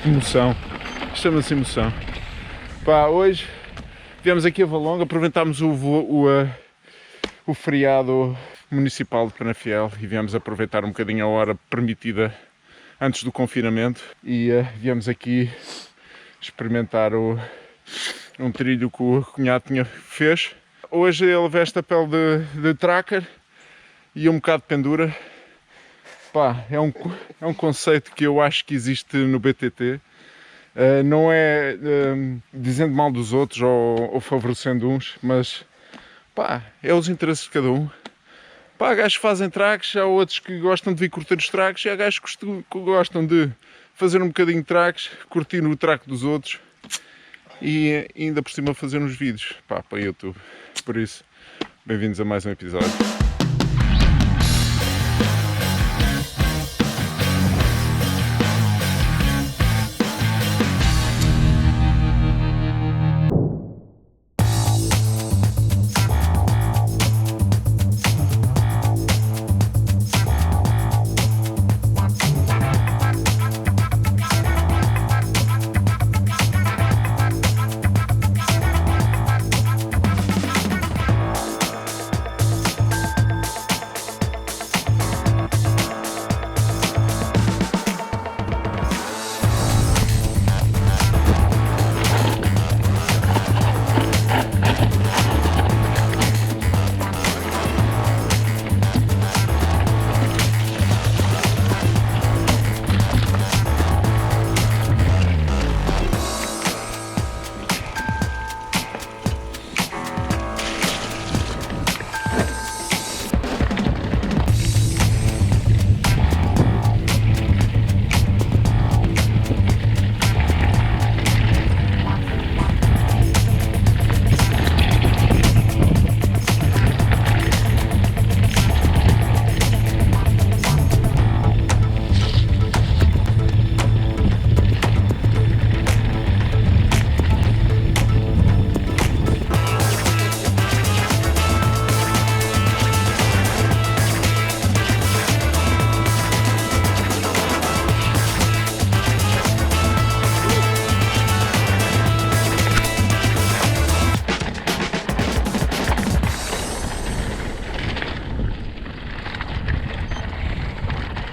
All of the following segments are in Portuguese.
emoção. Chama-se emoção. Pá, hoje viemos aqui a Valonga, aproveitámos o feriado municipal de Penafiel e viemos aproveitar um bocadinho a hora permitida antes do confinamento e viemos aqui experimentar um trilho que o cunhado fez. Hoje ele veste a pele de tracker e um bocado de pendura. Pá, é um conceito que eu acho que existe no BTT. Não é dizendo mal dos outros ou favorecendo uns, mas pá, é os interesses de cada um. Pá, há gajos que fazem tracks, há outros que gostam de vir curtir os tracks e há gajos que gostam de fazer um bocadinho de tracks, curtir o track dos outros e ainda por cima fazer uns vídeos para o YouTube. Por isso, bem-vindos a mais um episódio.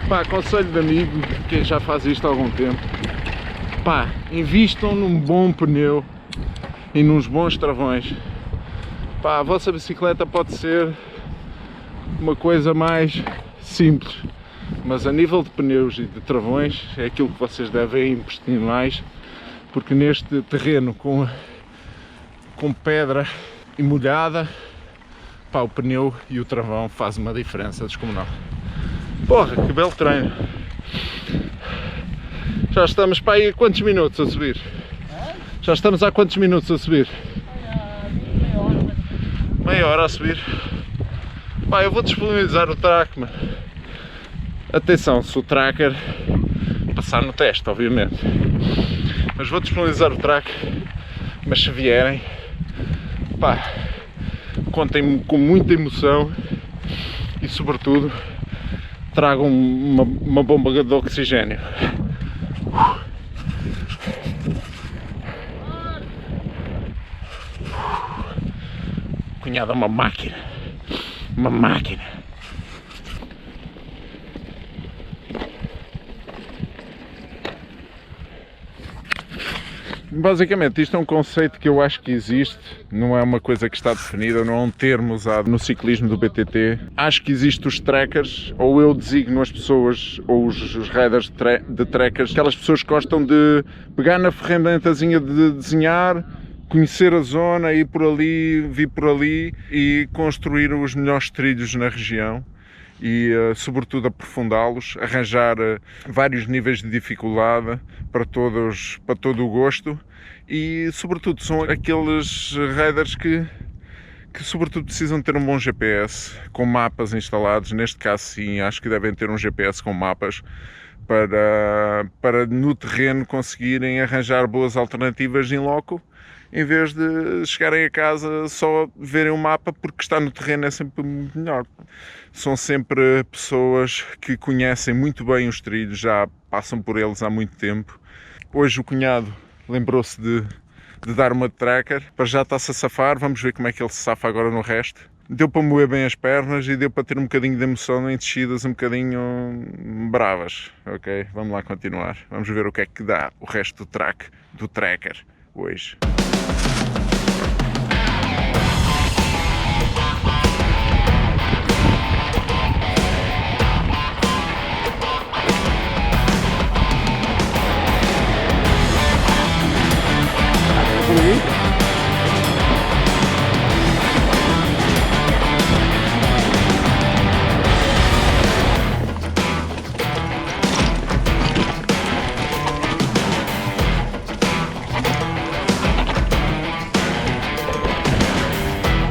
Pá, conselho de amigo, quem já faz isto há algum tempo, pá, invistam num bom pneu e nos bons travões. Pá, a vossa bicicleta pode ser uma coisa mais simples, mas a nível de pneus e de travões é aquilo que vocês devem investir mais, porque neste terreno com pedra e molhada, pá, o pneu e o travão fazem uma diferença descomunal. Porra, que belo treino! Já estamos para aí há quantos minutos a subir? Já estamos há quantos minutos a subir? Meia hora a subir. Pá, eu vou disponibilizar o track, mano. Atenção, se o tracker passar no teste, obviamente. Mas vou disponibilizar o track. Mas se vierem, pá, contem-me com muita emoção e sobretudo tragam uma bomba de oxigênio. Cunhado é uma máquina. Uma máquina. Basicamente, isto é um conceito que eu acho que existe, não é uma coisa que está definida, não é um termo usado no ciclismo do BTT. Acho que existem os trackers, ou eu designo as pessoas, ou os riders de trackers, aquelas pessoas que gostam de pegar na ferramentazinha de desenhar, conhecer a zona, ir por ali, vir por ali e construir os melhores trilhos na região. E sobretudo aprofundá-los, arranjar vários níveis de dificuldade para todo o gosto e sobretudo são aqueles riders que sobretudo precisam ter um bom GPS com mapas instalados. Neste caso sim, acho que devem ter um GPS com mapas para no terreno conseguirem arranjar boas alternativas em loco, em vez de chegarem a casa só verem o mapa, porque estar no terreno é sempre melhor. São sempre pessoas que conhecem muito bem os trilhos, já passam por eles há muito tempo Hoje o cunhado lembrou-se de dar uma de tracker. Para já está-se a safar, vamos ver como é que ele se safa agora no resto. Deu para mover bem as pernas e deu para ter um bocadinho de emoção em descidas um bocadinho bravas. Ok, vamos lá continuar. Vamos ver o que é que dá o resto do tracker hoje.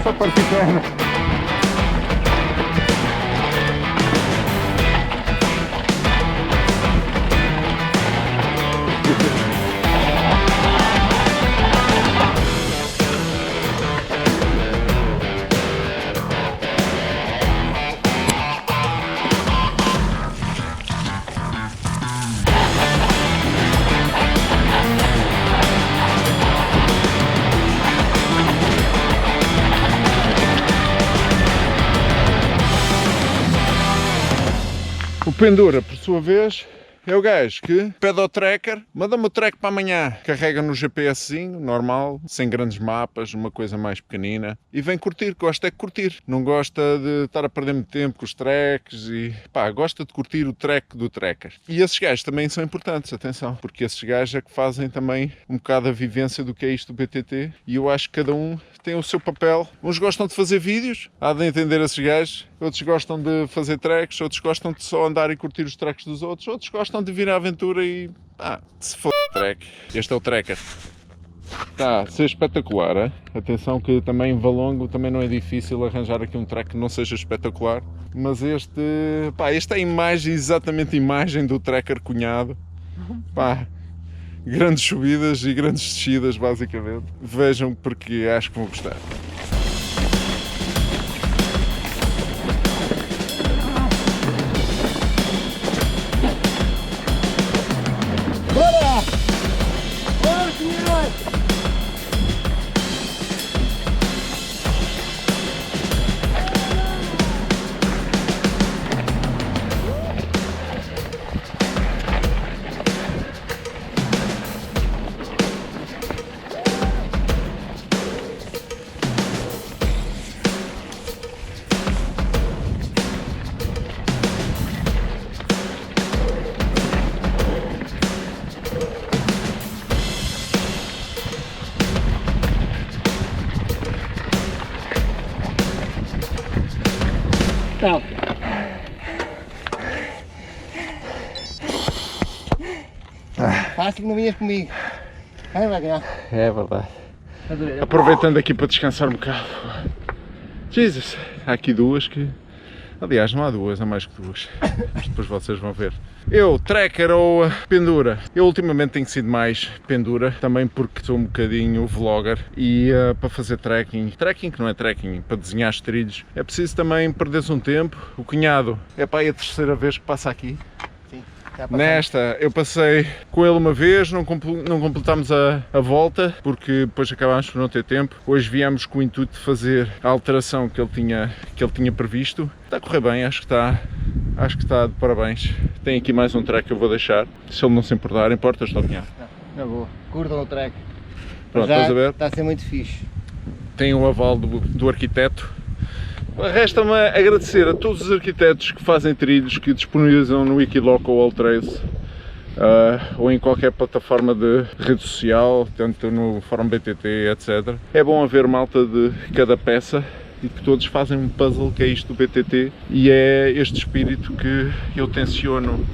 Só parte perna. O Pendura, por sua vez, é o gajo que pede ao tracker, manda-me o track para amanhã, carrega no GPSzinho, normal, sem grandes mapas, uma coisa mais pequenina, e vem curtir, gosta é de curtir, não gosta de estar a perder muito tempo com os tracks e pá, gosta de curtir o track do tracker. E esses gajos também são importantes, atenção, porque esses gajos é que fazem também um bocado a vivência do que é isto do BTT, e eu acho que cada um tem o seu papel. Uns gostam de fazer vídeos, há de entender esses gajos, outros gostam de fazer tracks, outros gostam de só andar e curtir os tracks dos outros, outros gostam de vir à aventura e se for track. Este é o tracker. Está a ser espetacular, hein? Atenção que também em Valongo também não é difícil arranjar aqui um track que não seja espetacular, mas este é a imagem, exatamente a imagem do tracker cunhado. Pá, grandes subidas e grandes descidas basicamente. Vejam porque acho que vão gostar. Não. Fácil que não vinhas comigo. Ai, vai ganhar. É verdade. Aproveitando aqui para descansar um bocado. Jesus, há aqui duas que... Aliás, não há duas, há mais que duas. Mas depois vocês vão ver. Eu, tracker ou pendura? Eu ultimamente tenho sido mais pendura, também porque sou um bocadinho vlogger e para fazer trekking que não é trekking, para desenhar os trilhos, é preciso também perder-se um tempo. O cunhado é para aí a terceira vez que passa aqui. Sim, Nesta eu passei com ele uma vez, não completámos a volta porque depois acabámos por não ter tempo. Hoje viemos com o intuito de fazer a alteração que ele tinha previsto. Está a correr bem, acho que está de parabéns. Tem aqui mais um track que eu vou deixar, se ele não se importar. Importas, não, cunhado? Não vou. Curtam o track. Pronto, estás a ver? Está a ser muito fixe. Tem o aval do arquiteto. Resta-me agradecer a todos os arquitetos que fazem trilhos, que disponibilizam no Wikiloc ou AllTrails, ou em qualquer plataforma de rede social, tanto no Fórum BTT, etc. É bom haver malta de cada peça e que todos fazem um puzzle que é isto do BTT, e é este espírito que eu tenciono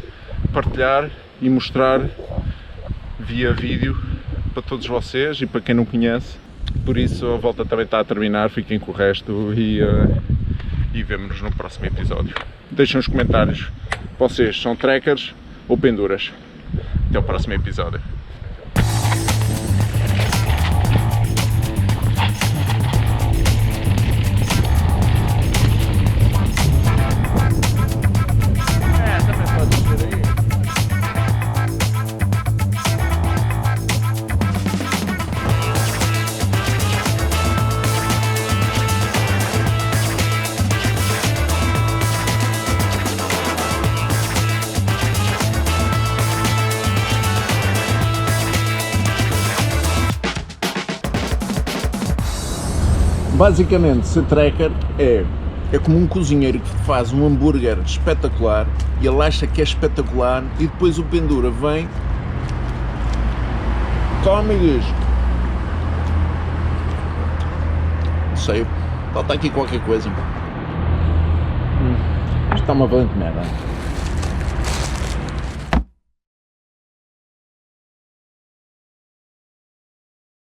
partilhar e mostrar via vídeo para todos vocês e para quem não conhece. Por isso a volta também está a terminar, fiquem com o resto e vemo-nos no próximo episódio. Deixem nos comentários, vocês são trackers ou penduras? Até o próximo episódio. Basicamente, ser tracker é como um cozinheiro que faz um hambúrguer espetacular e ele acha que é espetacular e depois o pendura vem, come e diz: não sei, falta aqui qualquer coisa. Isto está uma valente merda.